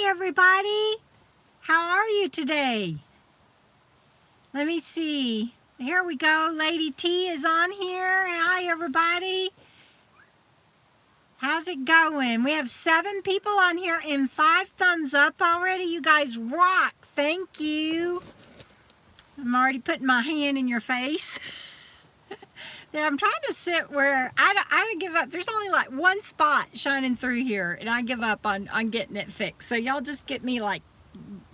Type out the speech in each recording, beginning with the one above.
Hi everybody, how are you today? Let me see, here we go, Lady T is on here. Hi everybody, how's it going? We have 7 people on here and 5 thumbs up already. You guys rock, thank you. I'm already putting my hand in your face. There, I'm trying to sit where I give up. There's only like one spot shining through here, and I give up on getting it fixed. So y'all just get me like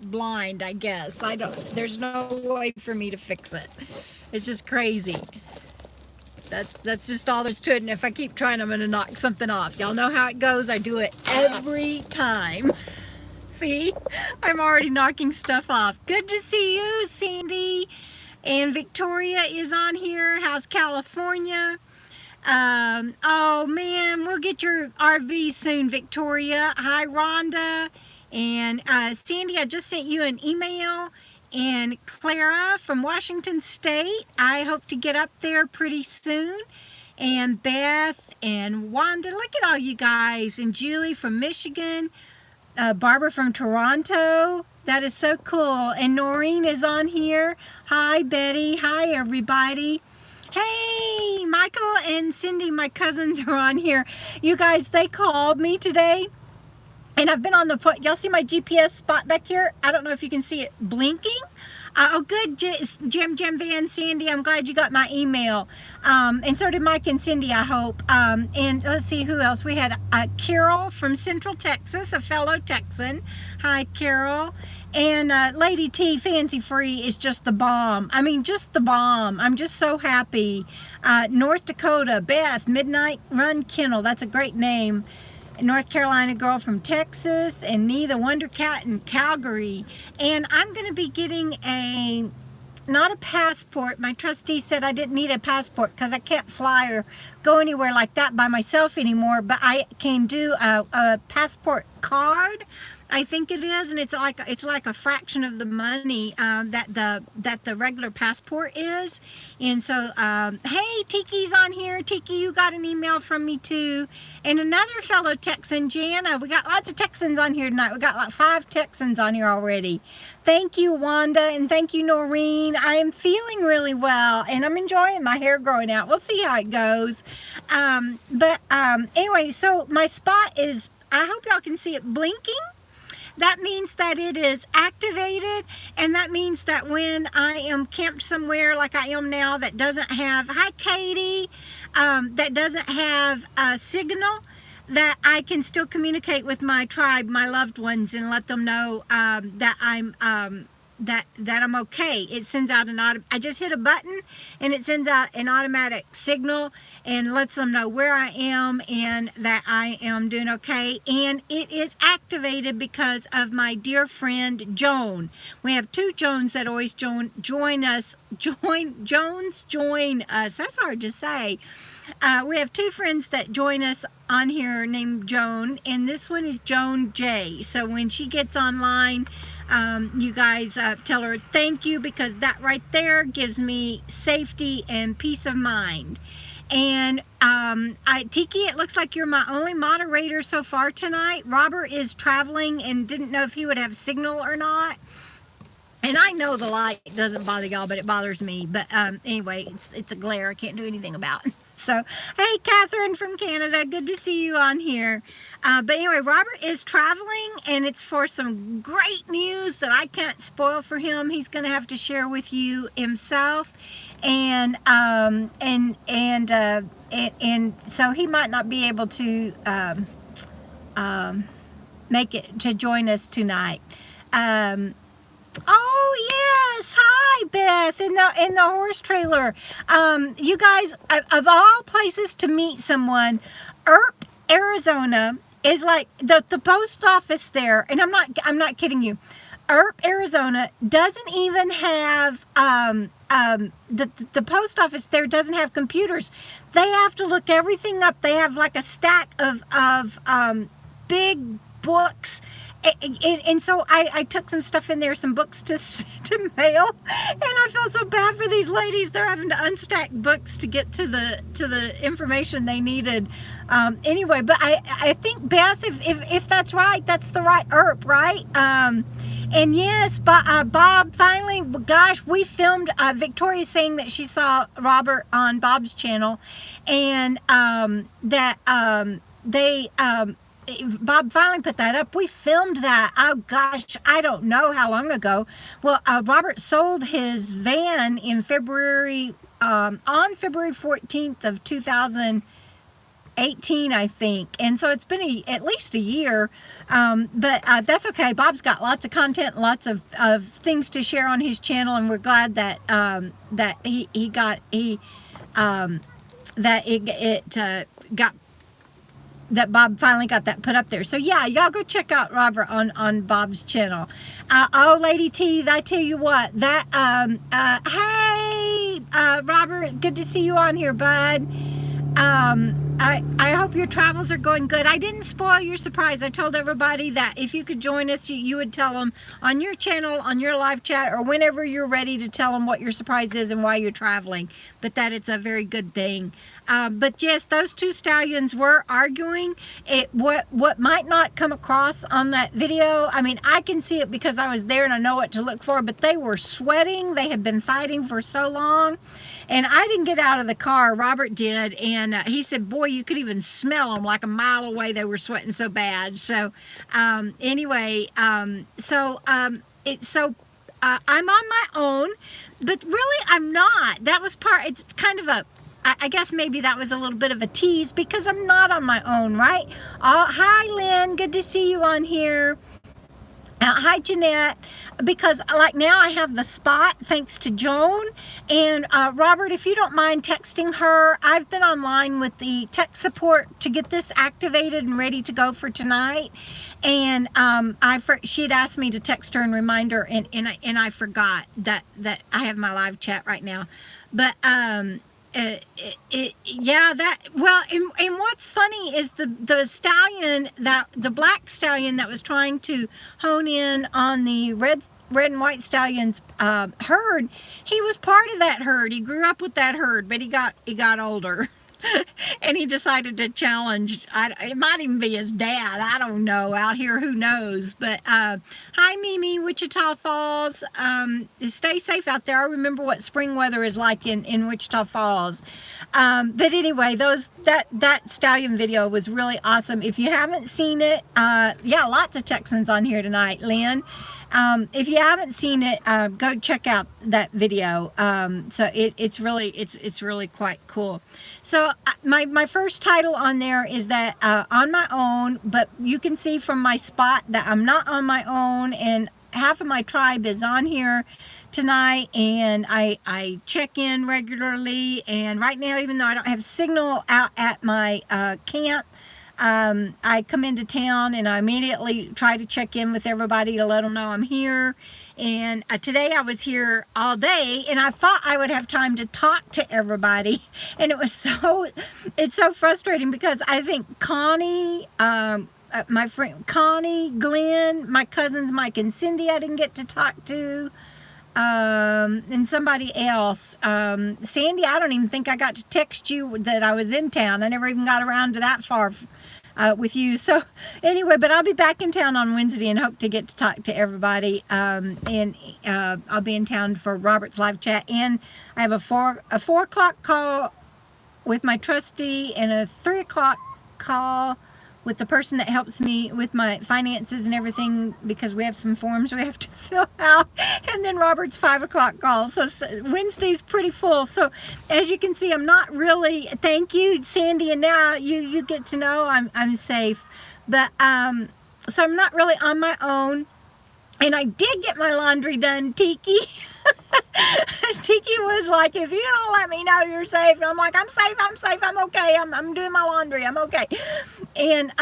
blind, I guess. There's no way for me to fix it. It's just crazy. That's just all there's to it. And if I keep trying, I'm gonna knock something off. Y'all know how it goes. I do it every time. See, I'm already knocking stuff off. Good to see you, Sandy. And Victoria is on here. How's California? Oh man, we'll get your RV soon, Victoria. Hi, Rhonda. And Sandy, I just sent you an email. And Clara from Washington State. I hope to get up there pretty soon. And Beth and Wanda, look at all you guys. And Julie from Michigan. Barbara from Toronto. That is so cool. And Noreen is on here. Hi, Betty. Hi, everybody. Hey, Michael and Cindy, my cousins, are on here. You guys, they called me today. And I've been on the foot. Y'all see my GPS spot back here? I don't know if you can see it blinking. Oh, good, Jim Van Sandy. I'm glad you got my email. And so did Mike and Cindy, I hope. And let's see who else. We had Carol from Central Texas, a fellow Texan. Hi, Carol. And Lady T, Fancy Free, is just the bomb. I mean, just the bomb. I'm just so happy. North Dakota, Beth, Midnight Run Kennel. That's a great name. North Carolina girl from Texas, and Nee the Wonder Cat in Calgary. And I'm going to be getting not a passport. My trustee said I didn't need a passport because I can't fly or go anywhere like that by myself anymore, but I can do a passport card, I think it is, and it's like a fraction of the money that the regular passport is. And so, hey, Tiki's on here. Tiki, you got an email from me too. And another fellow Texan, Jana. We got lots of Texans on here tonight. We got like 5 Texans on here already. Thank you, Wanda, and thank you, Noreen. I am feeling really well, and I'm enjoying my hair growing out. We'll see how it goes. Anyway, so my spot is, I hope y'all can see it blinking. That means that it is activated, and that means that when I am camped somewhere like I am now that doesn't have, hi Katie, that doesn't have a signal, that I can still communicate with my tribe, my loved ones, and let them know that I'm okay. It sends out I just hit a button and it sends out an automatic signal and lets them know where I am and that I am doing okay. And it is activated because of my dear friend Joan. We have 2 Joans that always join us. That's hard to say. We have 2 friends that join us on here named Joan, and this one is Joan J. So when she gets online, you guys tell her thank you, because that right there gives me safety and peace of mind. And Tiki, it looks like you're my only moderator so far tonight. Robert is traveling and didn't know if he would have signal or not. And I know the light doesn't bother y'all, but it bothers me. But anyway, it's a glare I can't do anything about. So, hey, Catherine from Canada, good to see you on here. But anyway, Robert is traveling, and it's for some great news that I can't spoil for him. He's going to have to share with you himself, and so he might not be able to make it to join us tonight. Oh yes, hi Beth in the horse trailer. You guys, of all places to meet someone, Earp, Arizona is like the post office there, and I'm not kidding you. Earp, Arizona doesn't even have the post office there doesn't have computers. They have to look everything up. They have like a stack of big books and so I took some stuff in there, some books to mail, and I felt so bad for these ladies. They're having to unstack books to get to the information they needed. Anyway, but I think, Beth, if that's right, that's the right ERP, right? And yes, Bob, finally, gosh, we filmed, Victoria's saying that she saw Robert on Bob's channel, and that Bob finally put that up. We filmed that, oh gosh, I don't know how long ago. Well, Robert sold his van in February, on February 14th of 2018, I think. And so it's been at least a year, but that's okay. Bob's got lots of content, lots of things to share on his channel, and we're glad that that Bob finally got that put up there. So yeah, y'all go check out Robert on Bob's channel. Oh, Lady T, I tell you what, that hey, Robert, good to see you on here, bud. I hope your travels are going good. I didn't spoil your surprise. I told everybody that if you could join us, you would tell them on your channel, on your live chat, or whenever you're ready to tell them what your surprise is and why you're traveling. But that it's a very good thing. But yes, those two stallions were arguing. What might not come across on that video, I mean, I can see it because I was there and I know what to look for, but they were sweating. They had been fighting for so long. And I didn't get out of the car. Robert did. And he said, boy, you could even smell them like a mile away. They were sweating so bad. So anyway, I'm on my own, but really I'm not. That was it's kind of a, I guess maybe that was a little bit of a tease because I'm not on my own, right? Oh, hi, Lynn. Good to see you on here. Hi, Jeanette. Because like now I have the spot thanks to Joan. And Robert, if you don't mind texting her, I've been online with the tech support to get this activated and ready to go for tonight. And she had asked me to text her and remind her, and I forgot that I have my live chat right now. But yeah, and what's funny is the stallion, the black stallion that was trying to hone in on the red and white stallions herd, he was part of that herd. He grew up with that herd, but he got older. And he decided to challenge, it might even be his dad, I don't know, out here, who knows. But hi, Mimi, Wichita Falls. Stay safe out there. I remember what spring weather is like in Wichita Falls. But anyway, that stallion video was really awesome. If you haven't seen it, yeah, lots of Texans on here tonight, Lynn. If you haven't seen it, go check out that video. So it's really quite cool. So my first title on there is that on my own, but you can see from my spot that I'm not on my own, and half of my tribe is on here tonight, and I check in regularly. And right now, even though I don't have signal out at my camp, I come into town and I immediately try to check in with everybody to let them know I'm here. And today I was here all day, and I thought I would have time to talk to everybody, and it's so frustrating because I think Connie, my friend Connie, Glenn, my cousins Mike and Cindy I didn't get to talk to, and somebody else, Sandy, I don't even think I got to text you that I was in town. I never even got around to that far with you. So anyway, but I'll be back in town on Wednesday and hope to get to talk to everybody. And I'll be in town for Robert's live chat, and I have a 4 o'clock call with my trustee and a 3 o'clock call with the person that helps me with my finances and everything, because we have some forms we have to fill out, and then Robert's 5 o'clock call. So Wednesday's pretty full. So as you can see, I'm not really, thank you, Sandy, and now you get to know I'm safe. But so I'm not really on my own, and I did get my laundry done, Tiki. Tiki was like, if you don't let me know you're safe, and I'm like, I'm safe, I'm okay, I'm doing my laundry, I'm okay. And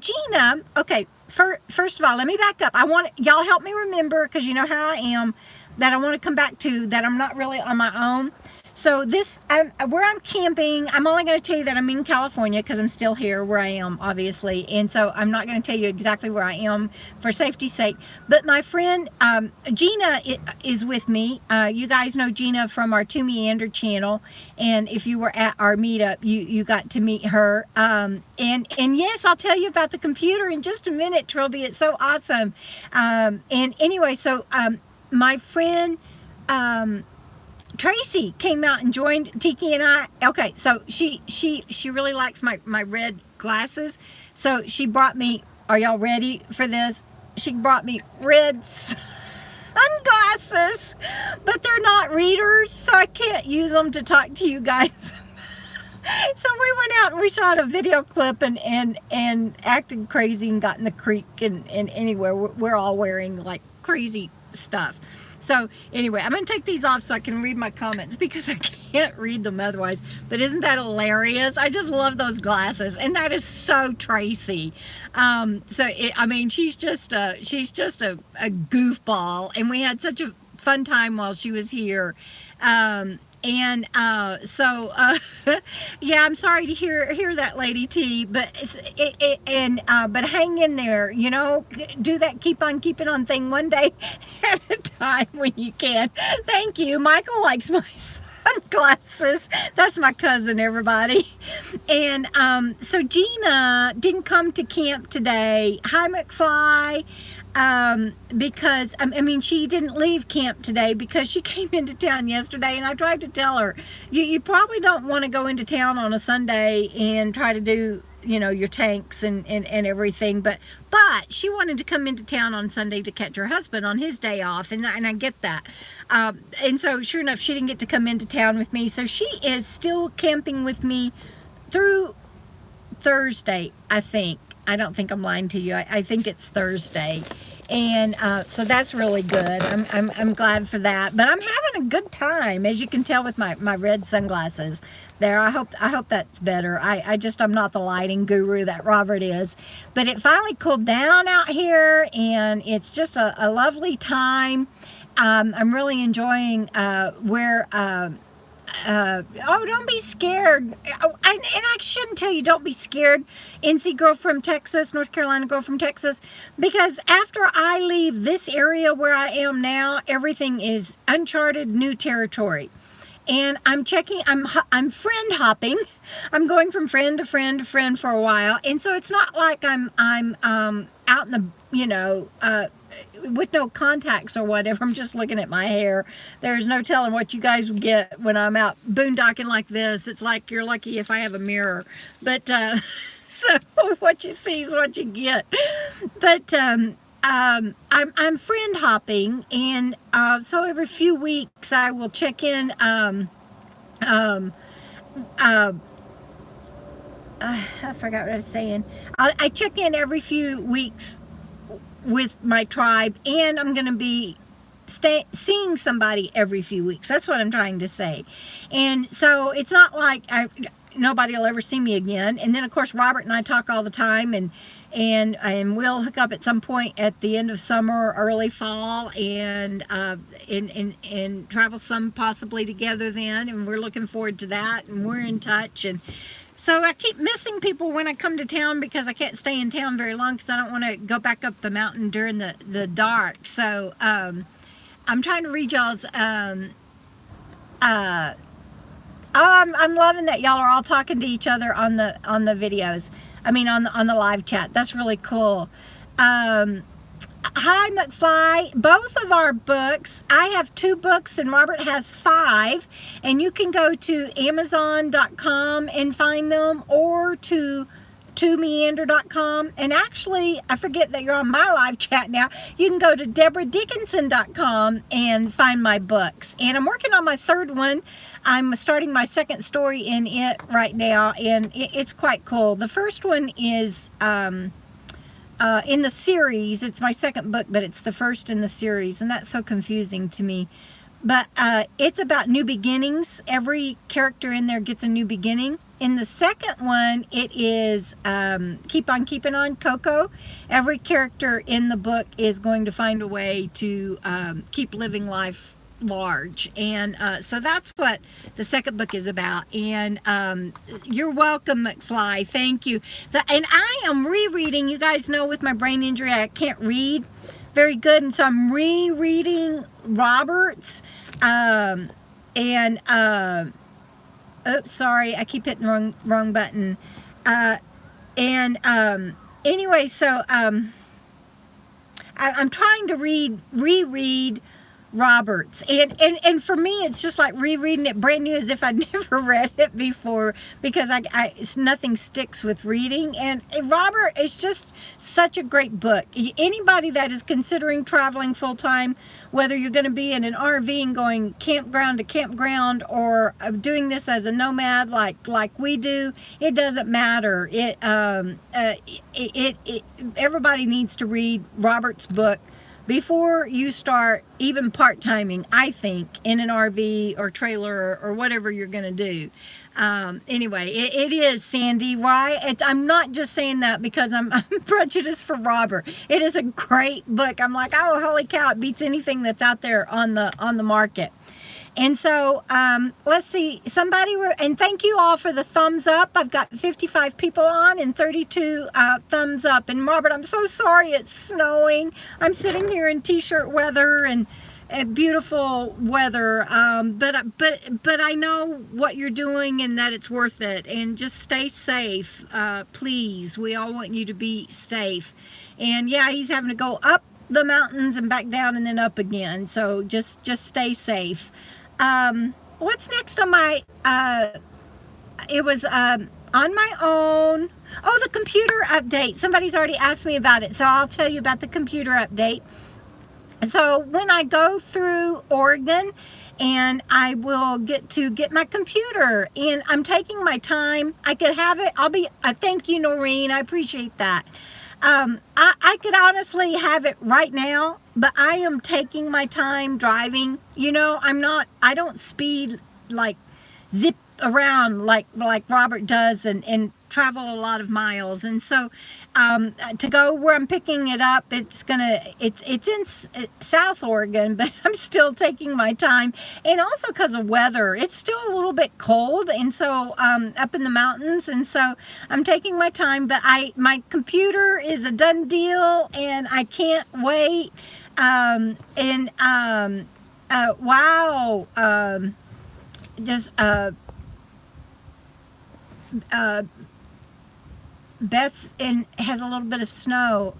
Gina, okay, first of all, let me back up. I want y'all help me remember, because you know how I am, that I want to come back to, that I'm not really on my own. So this, where I'm camping, I'm only going to tell you that I'm in California because I'm still here where I am, obviously. And so I'm not going to tell you exactly where I am for safety's sake. But my friend Gina is with me. You guys know Gina from our Two Meander channel. And if you were at our meetup, you got to meet her. And yes, I'll tell you about the computer in just a minute, Trilby. It's so awesome. And anyway, so my friend Tracy came out and joined Tiki and I. Okay, so she really likes my red glasses. So she brought me, are y'all ready for this? She brought me red sunglasses, but they're not readers, so I can't use them to talk to you guys. So we went out and we shot a video clip and acted crazy and got in the creek and anywhere. We're all wearing like crazy stuff. So anyway, I'm going to take these off so I can read my comments because I can't read them otherwise. But isn't that hilarious? I just love those glasses, and that is so Tracy. I mean, she's just a goofball, and we had such a fun time while she was here. Yeah, I'm sorry to hear that, Lady T, but but hang in there, you know, do that keep on keeping on thing one day at a time when you can. Thank you. Michael likes my sunglasses. That's my cousin, everybody. And so Gina didn't come to camp today. Hi, McFly. Because, I mean, she didn't leave camp today because she came into town yesterday, and I tried to tell her, you probably don't want to go into town on a Sunday and try to do, you know, your tanks and everything, but she wanted to come into town on Sunday to catch her husband on his day off, and I get that. And so, sure enough, she didn't get to come into town with me, so she is still camping with me through Thursday, I think. I don't think I'm lying to you. I think it's Thursday. And so that's really good. I'm glad for that. But I'm having a good time, as you can tell with my red sunglasses there. I hope that's better. I'm not the lighting guru that Robert is. But it finally cooled down out here, and it's just a lovely time. I'm really enjoying where oh, don't be scared. And I shouldn't tell you don't be scared, NC girl from Texas, North Carolina girl from Texas, because after I leave this area where I am now, everything is uncharted new territory. And I'm friend hopping. I'm going from friend to friend to friend for a while, and so it's not like I'm out in the, you know, with no contacts or whatever. I'm just looking at my hair. There's no telling what you guys will get when I'm out boondocking like this. It's like you're lucky if I have a mirror. But so what you see is what you get. But I'm friend hopping, and so every few weeks I will check in. I forgot what I was saying. I check in every few weeks with my tribe, and I'm going to be seeing somebody every few weeks. That's what I'm trying to say. And so it's not like nobody will ever see me again. And then of course Robert and I talk all the time, and we'll hook up at some point at the end of summer or early fall, and travel some possibly together then, and we're looking forward to that, and we're in touch. And so I keep missing people when I come to town because I can't stay in town very long because I don't want to go back up the mountain during the dark. So I'm trying to read y'all's I'm loving that y'all are all talking to each other on the videos. I mean on the live chat. That's really cool. Hi, McFly. Both of our books, I have 2 books and Robert has 5, and you can go to Amazon.com and find them, or to twomeander.com. And actually, I forget that you're on my live chat now. You can go to DebraDickinson.com and find my books. And I'm working on my 3rd one. I'm starting my 2nd story in it right now, and it's quite cool. The first one is in the series. It's my 2nd book, but it's the first in the series, and that's so confusing to me. But it's about new beginnings. Every character in there gets a new beginning. In the 2nd one, it is Keep on Keeping On, Coco. Every character in the book is going to find a way to keep living life large. And so that's what the second book is about. And you're welcome, McFly. Thank you. And I am rereading. You guys know with my brain injury, I can't read very good. And so I'm rereading Roberts. Oops, sorry, I keep hitting the wrong button. Anyway, so I'm trying to reread Roberts, and for me it's just like rereading it brand new as if I'd never read it before, because nothing sticks with reading. And Robert is just such a great book. Anybody that is considering traveling full-time, whether you're going to be in an RV and going campground to campground, or doing this as a nomad like we do, it doesn't matter. Everybody needs to read Robert's book before you start even part-timing, I think, in an RV or trailer or whatever you're going to do. Anyway, it is, Sandy. Why? I'm not just saying that because I'm prejudiced for Robert. It is a great book. I'm like, oh, holy cow, it beats anything that's out there on the market. And so, let's see, and thank you all for the thumbs up. I've got 55 people on and 32 thumbs up. And Robert, I'm so sorry it's snowing. I'm sitting here in t-shirt weather and beautiful weather. But I know what you're doing and that it's worth it. And just stay safe, please. We all want you to be safe. And yeah, he's having to go up the mountains and back down and then up again. So just stay safe. What's next on my, it was, on my own. Oh, the computer update. Somebody's already asked me about it, so I'll tell you about the computer update. So when I go through Oregon, and I will get my computer, and I'm taking my time. I could have it. Thank you, Noreen. I appreciate that. I could honestly have it right now, but I am taking my time driving. You know, I don't speed, like zip around like Robert does and travel a lot of miles. And so to go where I'm picking it up, it's in South Oregon, but I'm still taking my time. And also because of weather, it's still a little bit cold, and so up in the mountains, and so I'm taking my time. But my computer is a done deal, and I can't wait. Wow, Beth has a little bit of snow.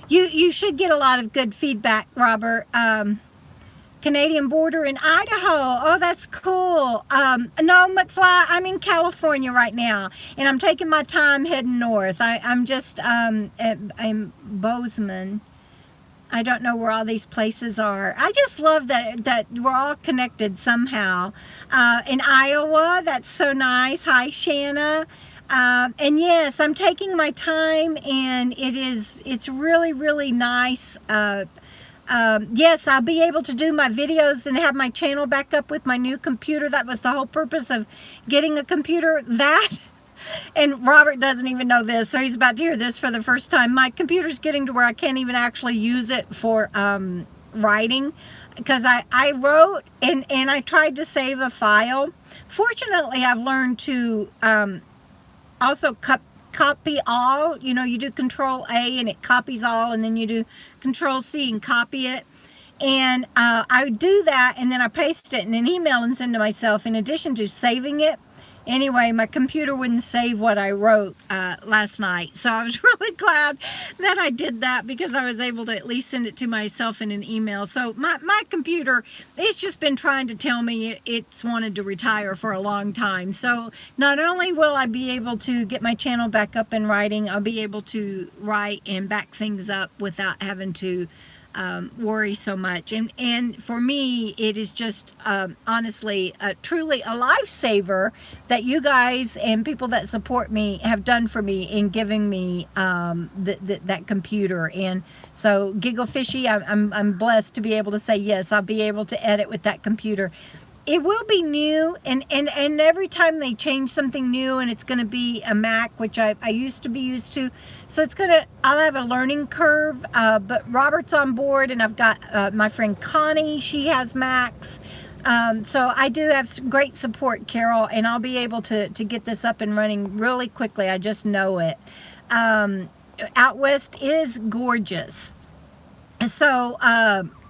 You should get a lot of good feedback, Robert. Canadian border in Idaho. Oh, that's cool. No, McFly, I'm in California right now, and I'm taking my time heading north. I'm Bozeman. I don't know where all these places are. I just love that we're all connected somehow. In Iowa, that's so nice. Hi, Shanna. And yes, I'm taking my time, and it's really, really nice. Yes, I'll be able to do my videos and have my channel back up with my new computer. That was the whole purpose of getting a computer. And Robert doesn't even know this, so he's about to hear this for the first time. My computer's getting to where I can't even actually use it for writing, because I wrote and I tried to save a file. Fortunately, I've learned to also copy all. You know, you do Control A and it copies all, and then you do Control C and copy it. And I would do that, and then I paste it in an email and send to myself, in addition to saving it. Anyway, my computer wouldn't save what I wrote last night. So I was really glad that I did that, because I was able to at least send it to myself in an email. So my computer, it's just been trying to tell me it's wanted to retire for a long time. So not only will I be able to get my channel back up and writing, I'll be able to write and back things up without having to worry so much. And for me, it is just honestly truly a lifesaver that you guys and people that support me have done for me in giving me that computer. And so Giggle Fishy, I'm blessed to be able to say yes, I'll be able to edit with that computer. it will be new, and every time they change something new, and it's going to be a Mac, which I used to be used to, so I'll have a learning curve, but Robert's on board, and I've got my friend Connie, she has Macs, so I do have great support, Carol, and I'll be able to get this up and running really quickly. I just know it. Out West is gorgeous. So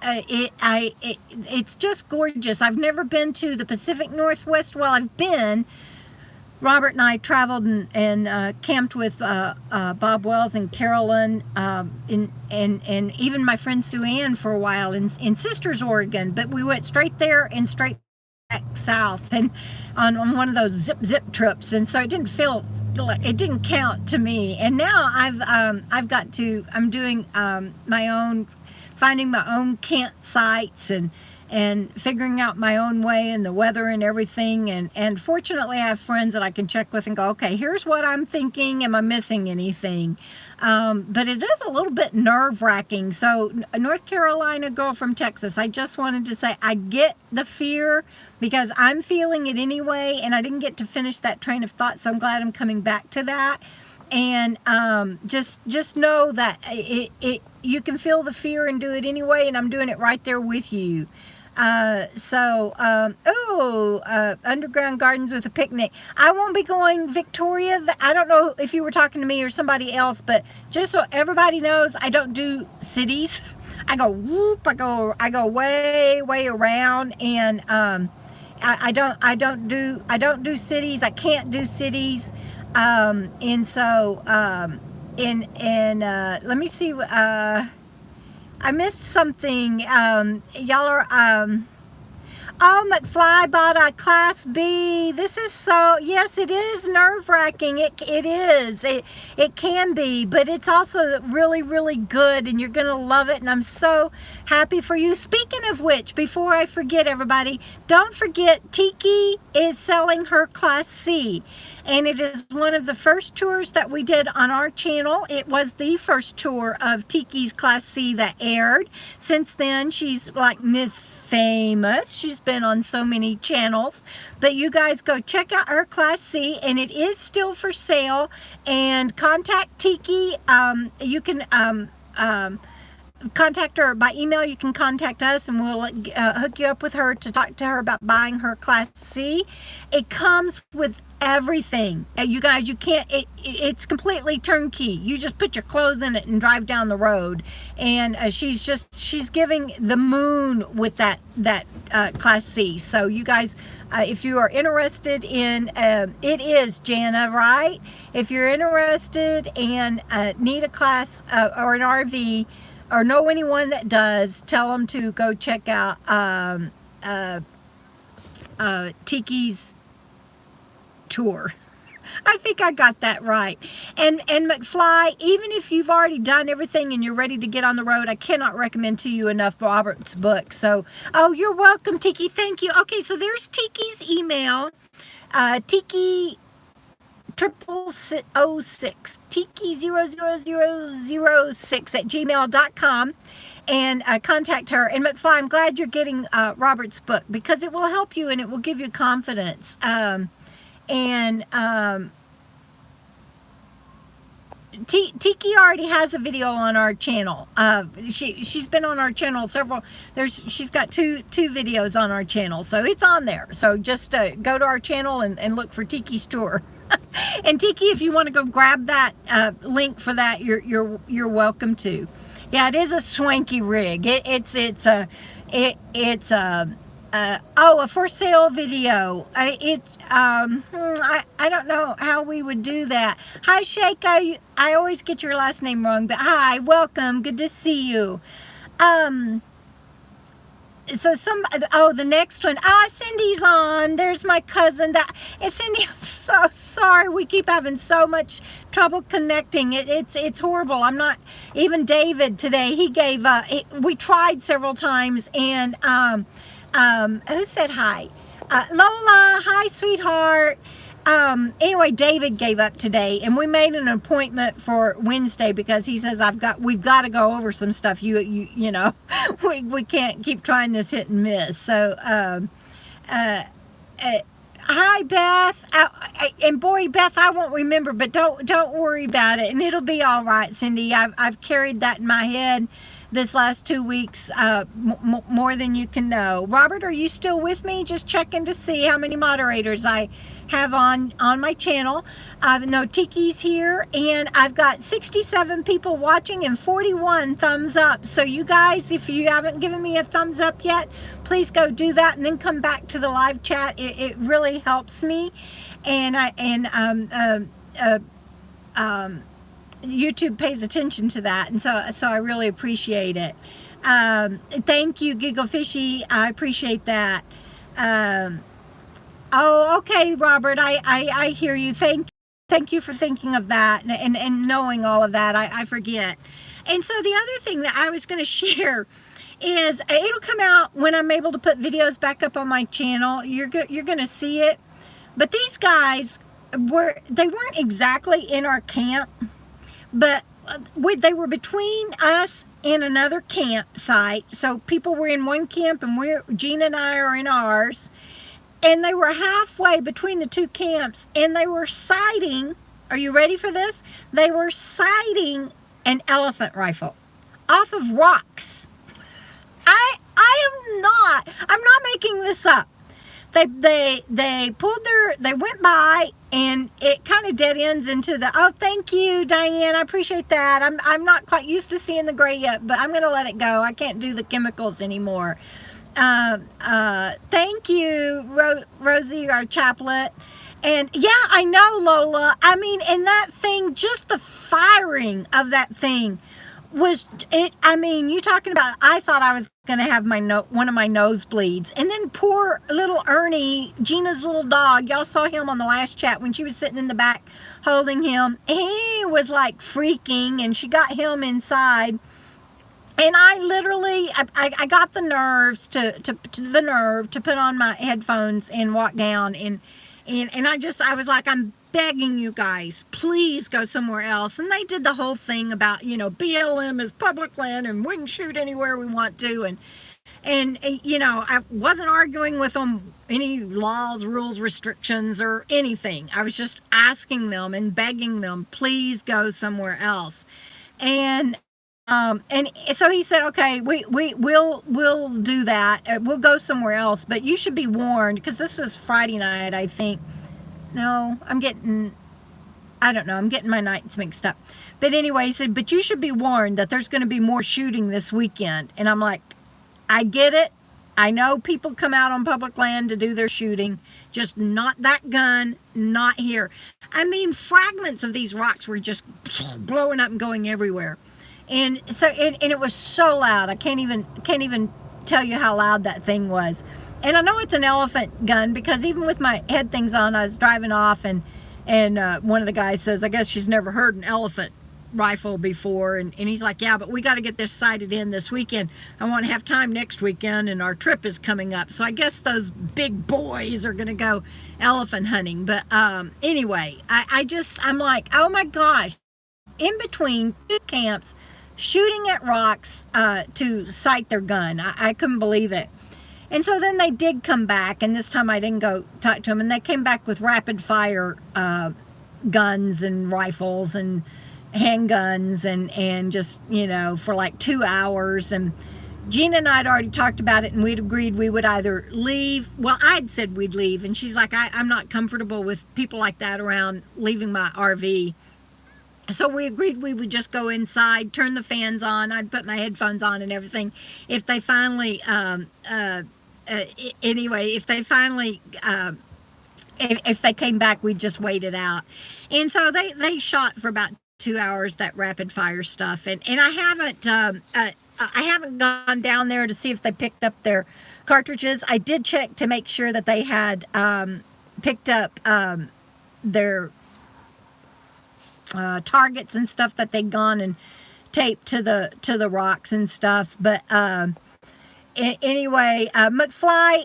it's just gorgeous. I've never been to the Pacific Northwest. Well, I've been. Robert and I traveled and camped with Bob Wells and Carolyn, and even my friend Sue Ann for a while in Sisters, Oregon. But we went straight there and straight back south, and on one of those zip trips, and so it didn't feel. It didn't count to me. And now I'm doing my own, finding my own campsites and figuring out my own way and the weather and everything. And fortunately I have friends that I can check with and go, okay, here's what I'm thinking. Am I missing anything? But it is a little bit nerve-wracking. So a North Carolina girl from Texas, I just wanted to say I get the fear because I'm feeling it anyway, and I didn't get to finish that train of thought, so I'm glad I'm coming back to that. And just know that you can feel the fear and do it anyway, and I'm doing it right there with you. Underground gardens with a picnic. I won't be going, Victoria. I don't know if you were talking to me or somebody else, but just so everybody knows, I don't do cities. I go whoop. I go way around, and I don't do cities. I can't do cities. And so let me see. I missed something. Y'all are, oh, McFly bought a Class B. This is so, yes, it is nerve-wracking. It is. It can be, but it's also really good, and you're going to love it, and I'm so happy for you. Speaking of which, before I forget, everybody, don't forget Tiki is selling her Class C. And it is one of the first tours that we did on our channel. It was the first tour of Tiki's Class C that aired. Since then, she's like Miss Famous. She's been on so many channels. But you guys go check out her Class C, and it is still for sale. And contact Tiki. You can contact her by email. You can contact us, and we'll hook you up with her to talk to her about buying her Class C. It comes with everything. You guys, you can't, it's completely turnkey. You just put your clothes in it and drive down the road. And she's giving the moon with that Class C. So you guys, if you are interested in, it is Jana, right? If you're interested and need a class or an RV, or know anyone that does, tell them to go check out Tiki's tour. I think I got that right. And McFly, even if you've already done everything and you're ready to get on the road, I cannot recommend to you enough Robert's book. So, oh, you're welcome, Tiki. Thank you. Okay, so there's Tiki's email. Tiki 0006, tiki00006@gmail.com, and contact her. And McFly, I'm glad you're getting Robert's book, because it will help you and it will give you confidence. Tiki already has a video on our channel. She's been on our channel she's got two videos on our channel, so it's on there. So just go to our channel and look for Tiki's tour. And Tiki, if you want to go grab that link for that, you're welcome to. Yeah, it is a swanky rig. It's a for sale video. I don't know how we would do that. Hi, Shake. I always get your last name wrong, but hi, welcome. Good to see you. So the next one. Cindy's on. There's my cousin. Cindy, I'm so sorry. We keep having so much trouble connecting. It's horrible. I'm not, even David today, he gave up. We tried several times, and who said hi? Lola, hi, sweetheart. Anyway, David gave up today, and we made an appointment for Wednesday because he says we've got to go over some stuff. You know, we can't keep trying this hit and miss. So Hi, Beth. And boy, Beth, I won't remember, but don't worry about it, and it'll be all right, Cindy. I've carried that in my head this last 2 weeks, more than you can know. Robert, are you still with me? Just checking to see how many moderators I have on my channel. No, Tiki's here, and I've got 67 people watching and 41 thumbs up. So you guys, if you haven't given me a thumbs up yet, please go do that and then come back to the live chat. It really helps me, and YouTube pays attention to that, and so I really appreciate it. Thank you, Giggle Fishy. I appreciate that. Oh, okay, Robert. I hear you. Thank you for thinking of that and knowing all of that. I forget. And so the other thing that I was going to share is it'll come out when I'm able to put videos back up on my channel. You're going to see it. But these guys weren't exactly in our camp, but they were between us and another campsite. So people were in one camp and Gina and I are in ours. And they were halfway between the two camps, and they were sighting, are you ready for this? They were sighting an elephant rifle off of rocks. I'm not making this up. They went by, and it kind of dead ends into the, oh, thank you, Diane, I appreciate that. I'm not quite used to seeing the gray yet, but I'm going to let it go. I can't do the chemicals anymore. Thank you, Rosie, our chaplet. And yeah, I know, Lola. I mean, and that thing, just the firing of that thing was it. I mean, you talking about, I thought I was going to have one of my nosebleeds. And then poor little Ernie, Gina's little dog, y'all saw him on the last chat when she was sitting in the back holding him. He was like freaking, and she got him inside. And I literally, I got the nerves to put on my headphones and walk down, and I was like, I'm begging you guys, please go somewhere else. And they did the whole thing about, you know, BLM is public land and we can shoot anywhere we want to, and you know, I wasn't arguing with them any laws, rules, restrictions, or anything. I was just asking them and begging them, please go somewhere else. And so he said, okay, we'll do that. We'll go somewhere else, but you should be warned, because this was Friday night, I think. No, I don't know. I'm getting my nights mixed up. But anyway, he said, but you should be warned that there's going to be more shooting this weekend. And I'm like, I get it. I know people come out on public land to do their shooting, just not that gun, not here. I mean, fragments of these rocks were just blowing up and going everywhere. And so, and it was so loud. I can't even tell you how loud that thing was. And I know it's an elephant gun, because even with my head things on, I was driving off, and one of the guys says, I guess she's never heard an elephant rifle before. And he's like, yeah, but we got to get this sighted in this weekend. I want to have time next weekend, and our trip is coming up. So I guess those big boys are going to go elephant hunting. But anyway, I'm like, oh my gosh, in between two camps, shooting at rocks to sight their gun. I couldn't believe it. And so then they did come back, and this time I didn't go talk to them, and they came back with rapid fire guns and rifles and handguns, and just, you know, for like 2 hours. And Gina and I had already talked about it, and we'd agreed we would either leave. Well, I'd said we'd leave, and she's like, I'm not comfortable with people like that around, leaving my RV. So we agreed we would just go inside, turn the fans on. I'd put my headphones on and everything. If they finally, if they came back, we'd just wait it out. And so they shot for about 2 hours, that rapid fire stuff. And I haven't gone down there to see if they picked up their cartridges. I did check to make sure that they had picked up their targets and stuff that they'd gone and taped to the rocks and stuff. But anyway, McFly,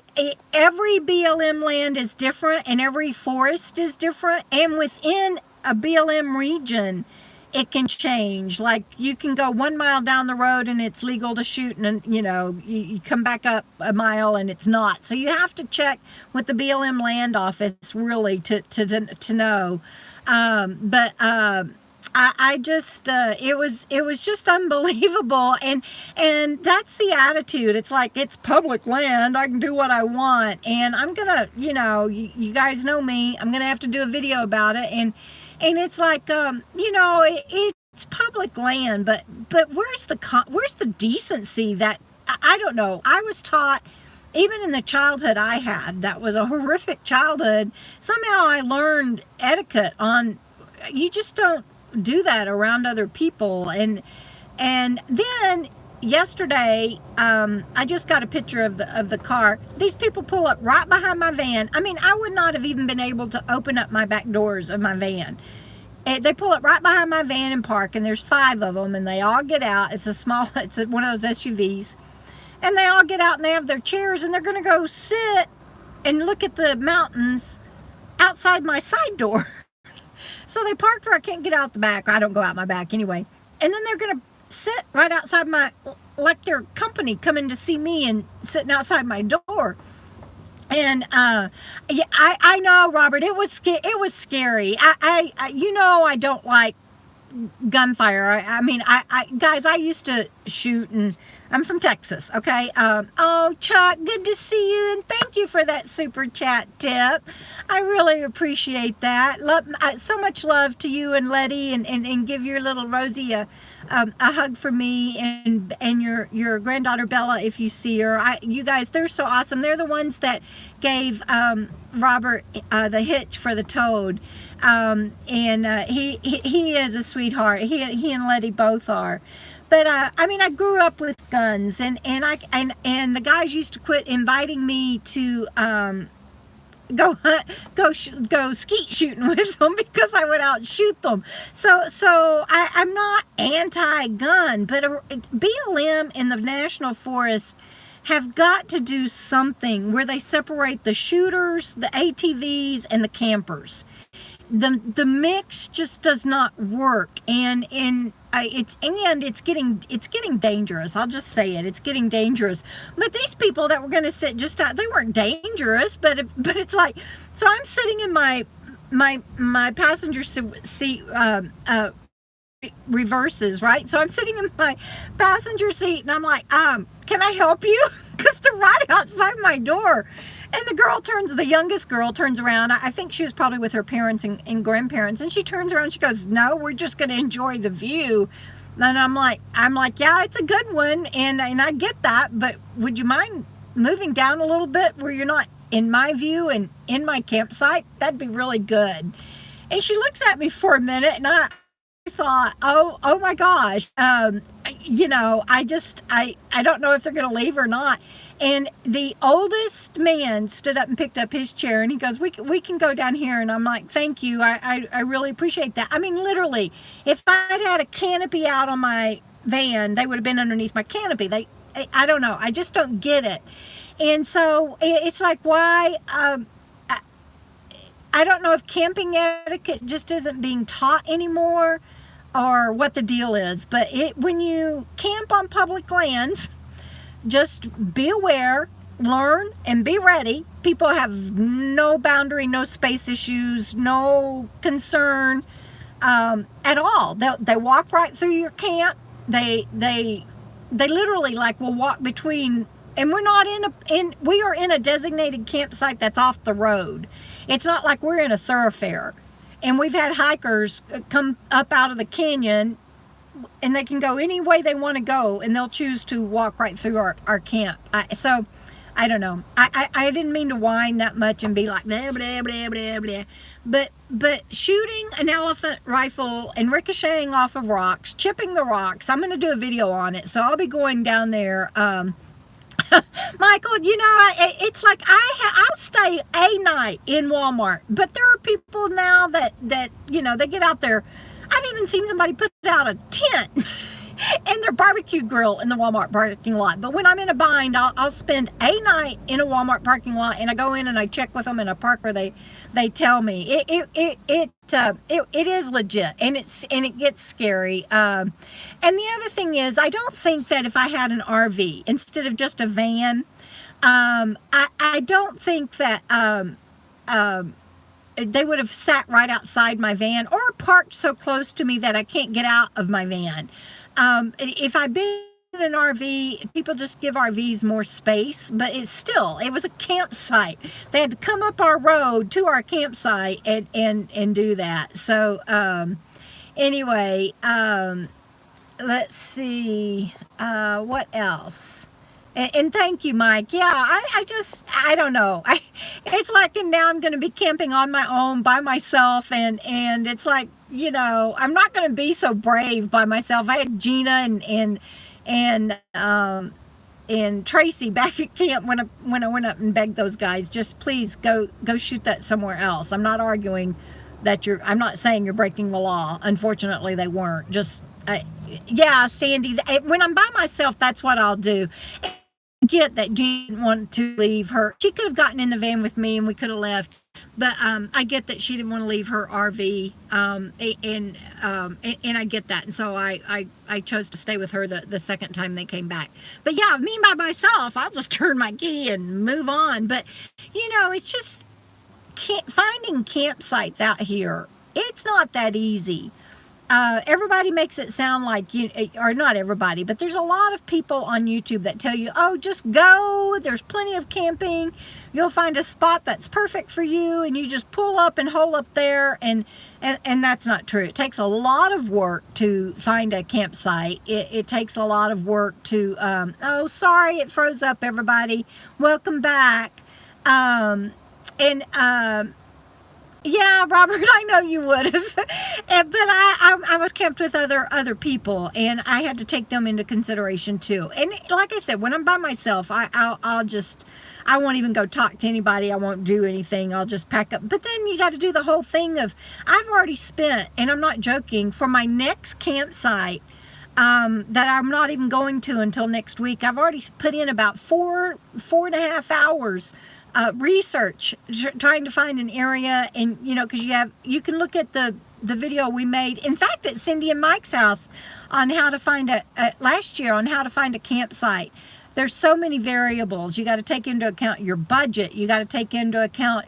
every BLM land is different, and every forest is different, and within a BLM region it can change. Like you can go 1 mile down the road and it's legal to shoot, and you know, you come back up a mile and it's not. So you have to check with the BLM land office really to know. I just it was just unbelievable, and that's the attitude. It's like, it's public land, I can do what I want, and I'm gonna, you know, you guys know me, I'm gonna have to do a video about it, and it's like, you know, it's public land, but where's the decency that I don't know. I was taught, even in the childhood I had, that was a horrific childhood, somehow I learned etiquette on, you just don't do that around other people. And then yesterday, I just got a picture of the car. These people pull up right behind my van. I mean, I would not have even been able to open up my back doors of my van. They pull up right behind my van and park, and there's 5 of them, and they all get out. It's one of those SUVs, and they all get out and they have their chairs, and they're gonna go sit and look at the mountains outside my side door. So they parked where I can't get out the back. I don't go out my back anyway. And then they're gonna sit right outside my, like their company coming to see me and sitting outside my door. And yeah, I know, Robert, it was scary. I you know, I don't like gunfire. I mean, guys, I used to shoot, and I'm from Texas, okay? Oh, Chuck, good to see you, and thank you for that super chat tip. I really appreciate that. So much love to you and Letty, and give your little Rosie a hug for me, and your granddaughter Bella, if you see her. You guys, they're so awesome. They're the ones that gave Robert the hitch for the Toad, and he is a sweetheart. He and Letty both are. But I mean, I grew up with guns, and the guys used to quit inviting me to go skeet shooting with them because I would outshoot them. So I'm not anti-gun, but BLM in the National Forest have got to do something where they separate the shooters, the ATVs, and the campers. The mix just does not work, and it's getting dangerous. I'll just say it. It's getting dangerous. But these people that were going to sit just out, they weren't dangerous, but it's like, so I'm sitting in my passenger seat, reverses, right? So I'm sitting in my passenger seat, and I'm like, can I help you? Because they're right outside my door. And the youngest girl turns around. I think she was probably with her parents and grandparents, and she turns around, she goes, no, we're just going to enjoy the view. And I'm like, yeah, it's a good one, and I get that, but would you mind moving down a little bit where you're not in my view and in my campsite? That'd be really good. And she looks at me for a minute, and I thought, oh my gosh, you know, I don't know if they're going to leave or not. And the oldest man stood up and picked up his chair, and he goes, we can go down here. And I'm like, thank you, I really appreciate that. I mean, literally, if I'd had a canopy out on my van, they would have been underneath my canopy. I don't know, I just don't get it. And so it's like, why, I don't know if camping etiquette just isn't being taught anymore, or what the deal is, but when you camp on public lands, just be aware, learn, and be ready. People have no boundary, no space issues, no concern at all. They walk right through your camp. They literally, like, will walk between, and we're not we are in a designated campsite that's off the road. It's not like we're in a thoroughfare. And we've had hikers come up out of the canyon, and they can go any way they want to go, and they'll choose to walk right through our camp. So I don't know. I didn't mean to whine that much and be like blah blah blah blah blah. But shooting an elephant rifle and ricocheting off of rocks, chipping the rocks. I'm going to do a video on it, so I'll be going down there. Michael, you know, it's like I'll stay a night in Walmart, but there are people now that you know, they get out there. I've even seen somebody put out a tent and their barbecue grill in the Walmart parking lot. But when I'm in a bind, I'll spend a night in a Walmart parking lot, and I go in and I check with them in a park where they tell me it is legit, and it gets scary. And the other thing is, I don't think that if I had an RV instead of just a van, I don't think that they would have sat right outside my van or parked so close to me that I can't get out of my van. If I'd been in an RV, people just give RVs more space, but it was a campsite. They had to come up our road to our campsite and do that. So anyway, let's see, what else? And thank you, Mike. Yeah, I don't know. It's like, and now I'm going to be camping on my own by myself, and it's like, you know, I'm not going to be so brave by myself. I had Gina and Tracy back at camp when I went up and begged those guys, just please go shoot that somewhere else. I'm not arguing that I'm not saying you're breaking the law. Unfortunately, they weren't. Just yeah, Sandy. When I'm by myself, that's what I'll do. Get that Jean didn't want to leave her. She could have gotten in the van with me and we could have left, but I get that she didn't want to leave her RV, and I get that, and so I chose to stay with her the second time they came back. But yeah, me by myself, I'll just turn my key and move on. But you know, it's just finding campsites out here. It's not that easy. Everybody makes it sound like, or not everybody, but there's a lot of people on YouTube that tell you, oh, just go, there's plenty of camping, you'll find a spot that's perfect for you, and you just pull up and hole up there, and that's not true. It takes a lot of work to find a campsite. It takes a lot of work to, oh, sorry, it froze up, everybody. Welcome back. Yeah, Robert, I know you would have, but I was camped with other people, and I had to take them into consideration too. And like I said, when I'm by myself, I won't even go talk to anybody. I won't do anything. I'll just pack up. But then you got to do the whole thing of, I've already spent, and I'm not joking, for my next campsite that I'm not even going to until next week, I've already put in about four and a half hours research, trying to find an area. And you know, because you can look at the video we made, in fact, at Cindy and Mike's house, on how to find last year on how to find a campsite. There's so many variables. You got to take into account your budget. You got to take into account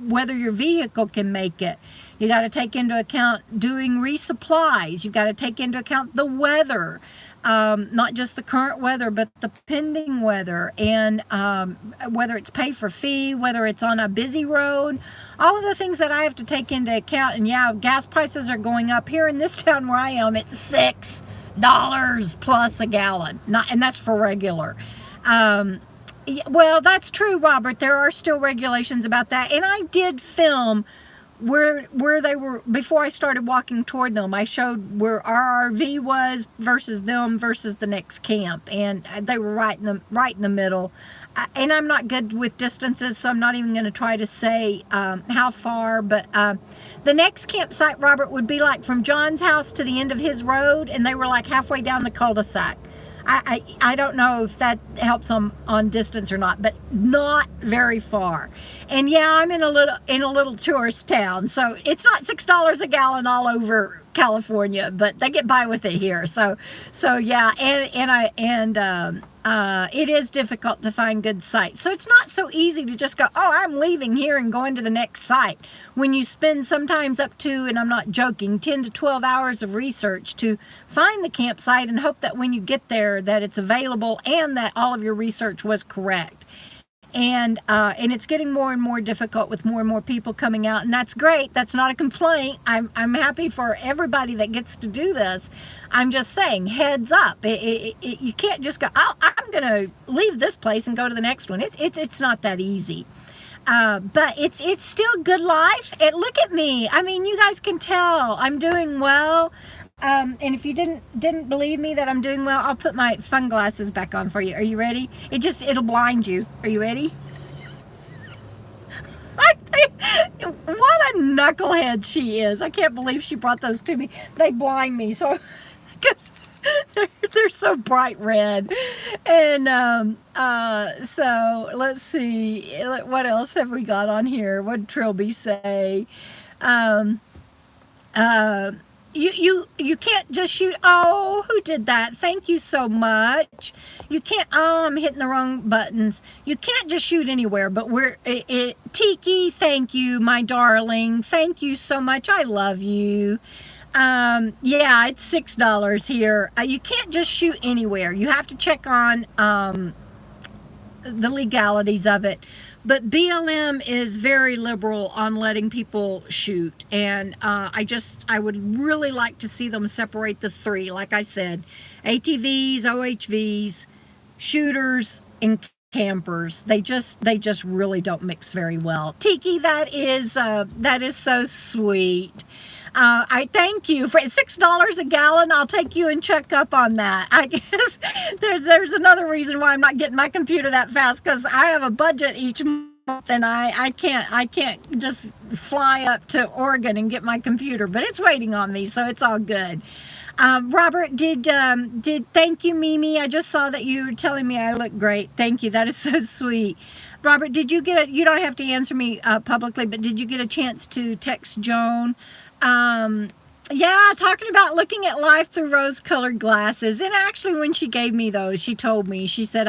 whether your vehicle can make it. You got to take into account doing resupplies. You got to take into account the weather. Not just the current weather, but the pending weather, and whether it's pay for fee, whether it's on a busy road, all of the things that I have to take into account. And yeah, gas prices are going up here in this town where I am. It's $6 plus a gallon, and that's for regular. Well, that's true, Robert. There are still regulations about that, and I did film where they were before I started walking toward them. I showed where our RV was versus them versus the next camp, and they were right in the middle. And I'm not good with distances, so I'm not even going to try to say how far. But the next campsite, Robert, would be like from John's house to the end of his road, and they were like halfway down the cul-de-sac. I don't know if that helps on distance or not, but not very far. And yeah, I'm in a little tourist town, so it's not $6 a gallon all over California, but they get by with it here. So yeah, it is difficult to find good sites. So it's not so easy to just go, oh, I'm leaving here and going to the next site. When you spend sometimes up to, and I'm not joking, 10 to 12 hours of research to find the campsite and hope that when you get there that it's available and that all of your research was correct. And it's getting more and more difficult with more and more people coming out, and that's great. That's not a complaint. I'm happy for everybody that gets to do this. I'm just saying, heads up. You can't just go, oh, I'm going to leave this place and go to the next one. It's not that easy. But it's still good life. Look at me. I mean, you guys can tell I'm doing well. And if you didn't believe me that I'm doing well, I'll put my fun glasses back on for you. Are you ready? It'll blind you. Are you ready? What a knucklehead she is. I can't believe she brought those to me. They blind me. So They're so bright red. And so let's see, what else have we got on here? What did Trilby say? You can't just shoot. Oh, who did that? Thank you so much. You can't. Oh, I'm hitting the wrong buttons. You can't just shoot anywhere. But Tiki, thank you, my darling. Thank you so much. I love you. Yeah, it's $6 here. You can't just shoot anywhere. You have to check on the legalities of it. But BLM is very liberal on letting people shoot, and I would really like to see them separate the three. Like I said, ATVs, OHVs, shooters, and campers. They just really don't mix very well. Tiki, that is so sweet. I thank you for $6 a gallon. I'll take you and check up on that. I guess there's another reason why I'm not getting my computer that fast, because I have a budget each month, and I can't just fly up to Oregon and get my computer, but it's waiting on me, so it's all good. Robert, thank you, Mimi. I just saw that you were telling me I look great. Thank you. That is so sweet. Robert, did you get you don't have to answer me publicly, but did you get a chance to text Joan? Yeah, talking about looking at life through rose-colored glasses. And actually, when she gave me those, she told me, she said,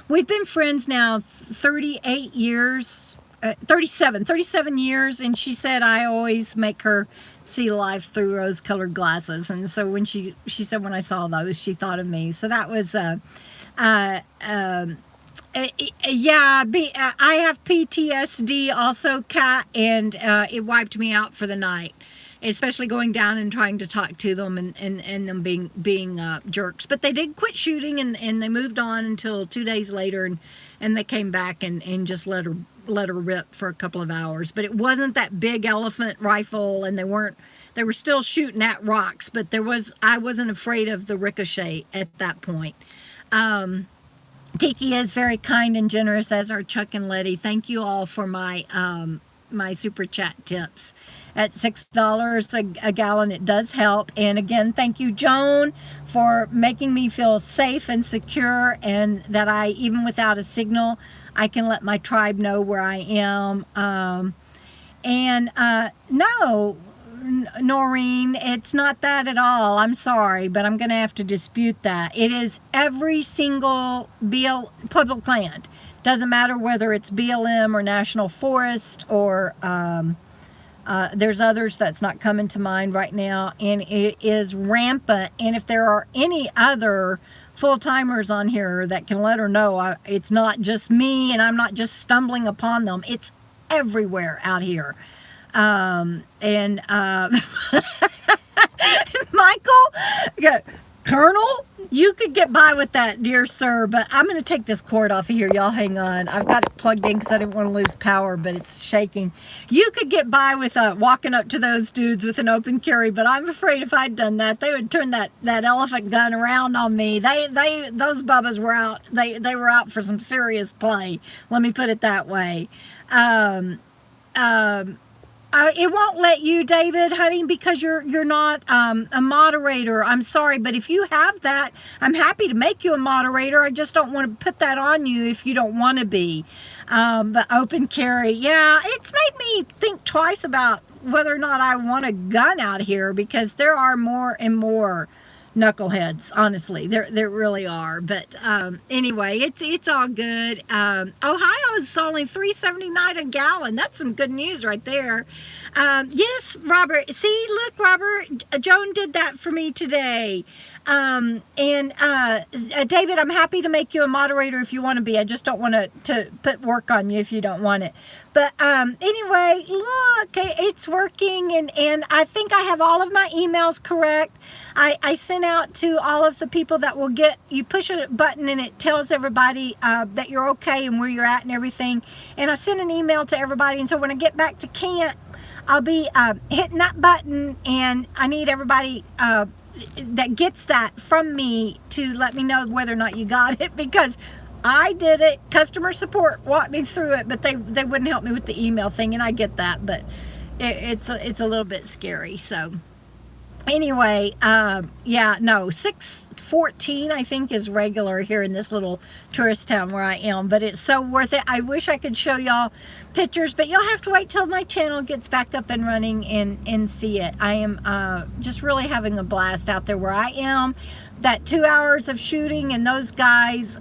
we've been friends now 38 years, 37 years, and she said I always make her see life through rose-colored glasses. And so when she said when I saw those, she thought of me. So that was yeah, I have PTSD also, Kat, and it wiped me out for the night, especially going down and trying to talk to them and them being jerks. But they did quit shooting, and they moved on until 2 days later, and they came back and just let her rip for a couple of hours. But it wasn't that big elephant rifle, and they were still shooting at rocks, but I wasn't afraid of the ricochet at that point. Tiki is very kind and generous, as are Chuck and Letty. Thank you all for my my super chat tips. At $6 a gallon, it does help. And again, thank you, Joan, for making me feel safe and secure, and that even without a signal, I can let my tribe know where I am. No, Noreen, it's not that at all. I'm sorry, but I'm going to have to dispute that. It is every single public land. Doesn't matter whether it's BLM or National Forest or there's others that's not coming to mind right now, and it is rampant. And if there are any other full-timers on here that can let her know, it's not just me, and I'm not just stumbling upon them. It's everywhere out here. Michael, Colonel, you could get by with that, dear sir, but I'm going to take this cord off of here. Y'all hang on. I've got it plugged in because I didn't want to lose power, but it's shaking. You could get by with walking up to those dudes with an open carry, but I'm afraid if I'd done that, they would turn that elephant gun around on me. Those bubbas were out. They were out for some serious play. Let me put it that way. It won't let you, David, honey, because you're not a moderator. I'm sorry, but if you have that, I'm happy to make you a moderator. I just don't want to put that on you if you don't want to be. But open carry, yeah, it's made me think twice about whether or not I want a gun out here, because there are more and more knuckleheads, honestly. There really are. But anyway, it's all good. Ohio's only $3.79 a gallon. That's some good news right there. Yes, Robert, see, look, Robert, Joan did that for me today. David, I'm happy to make you a moderator if you want to be. I just don't want to put work on you if you don't want it. But anyway, look, it's working, and I think I have all of my emails correct. I sent out to all of the people that will get, you push a button and it tells everybody that you're okay and where you're at and everything. And I sent an email to everybody, and so when I get back to camp, I'll be hitting that button, and I need everybody that gets that from me to let me know whether or not you got it, because I did it. Customer support walked me through it, but they wouldn't help me with the email thing, and I get that, but it's a little bit scary. So anyway, yeah, no, 14, I think, is regular here in this little tourist town where I am, but it's so worth it. I wish I could show y'all pictures, but you'll have to wait till my channel gets back up and running and see it. I am just really having a blast out there where I am. That 2 hours of shooting, and those guys,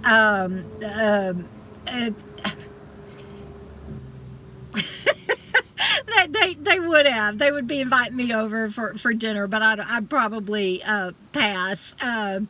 they would be inviting me over for dinner, but I'd probably pass. And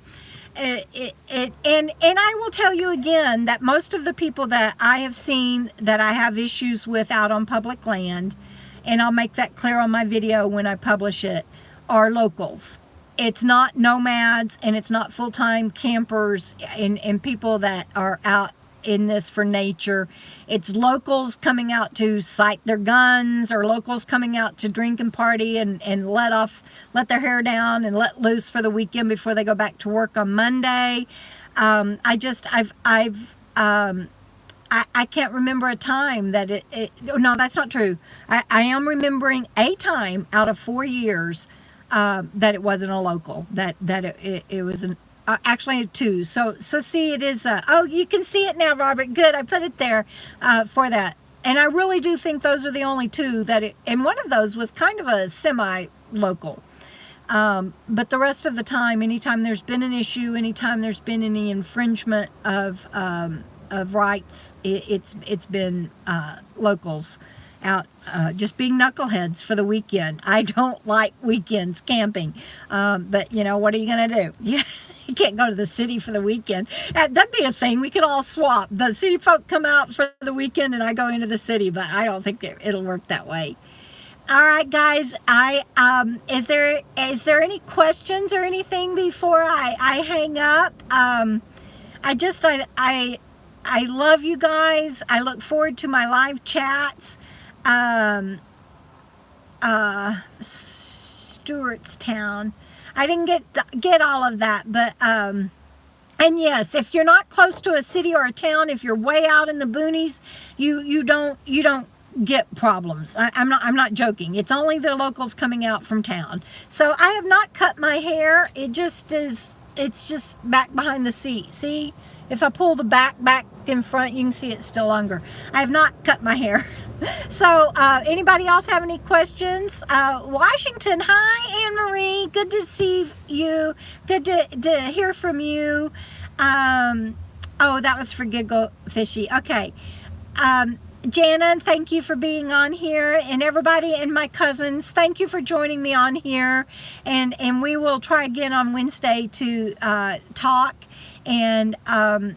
I will tell you again that most of the people that I have seen that I have issues with out on public land, and I'll make that clear on my video when I publish it, are locals. It's not nomads, and it's not full-time campers and people that are out in this for nature. It's locals coming out to sight their guns, or locals coming out to drink and party and let their hair down and let loose for the weekend before they go back to work on Monday. I can't remember a time that no, that's not true. I am remembering a time out of 4 years that it wasn't a local, that it was an actually 2. So see, it is oh, you can see it now, Robert. Good, I put it there for that. And I really do think those are the only 2 that and one of those was kind of a semi-local. But the rest of the time, anytime there's been an issue, anytime there's been any infringement of rights, it's been locals out just being knuckleheads for the weekend. I don't like weekends camping, but you know, what are you gonna do? Yeah, you can't go to the city for the weekend. That'd be a thing. We could all swap. The city folk come out for the weekend and I go into the city, but I don't think it'll work that way. All right, guys, is there any questions or anything before I hang up? I love you guys. I look forward to my live chats. Stewartstown. I didn't get all of that, but and yes, if you're not close to a city or a town, if you're way out in the boonies, you don't get problems. I'm not joking. It's only the locals coming out from town. So I have not cut my hair. It's just back behind the seat. See? If I pull the back in front, you can see it's still longer. I have not cut my hair. So, anybody else have any questions? Washington, hi, Anne-Marie. Good to see you. Good to hear from you. Oh, that was for Giggle Fishy. Okay. Jana, thank you for being on here. And everybody and my cousins, thank you for joining me on here. And we will try again on Wednesday to talk. And I'm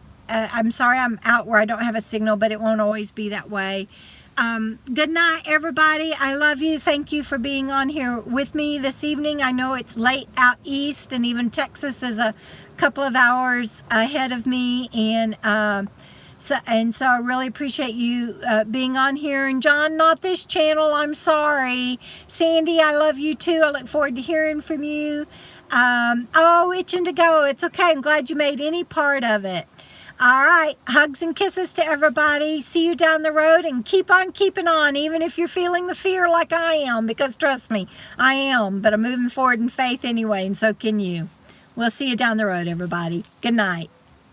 sorry I'm out where I don't have a signal, but it won't always be that way. Good night, everybody. I love you. Thank you for being on here with me this evening. I know it's late out east, and even Texas is a couple of hours ahead of me. And so I really appreciate you being on here. And John, not this channel. I'm sorry. Sandy, I love you too. I look forward to hearing from you. Oh, itching to go. It's okay. I'm glad you made any part of it. All right. Hugs and kisses to everybody. See you down the road, and keep on keeping on, even if you're feeling the fear like I am, because trust me, I am, but I'm moving forward in faith anyway, and so can you. We'll see you down the road, everybody. Good night.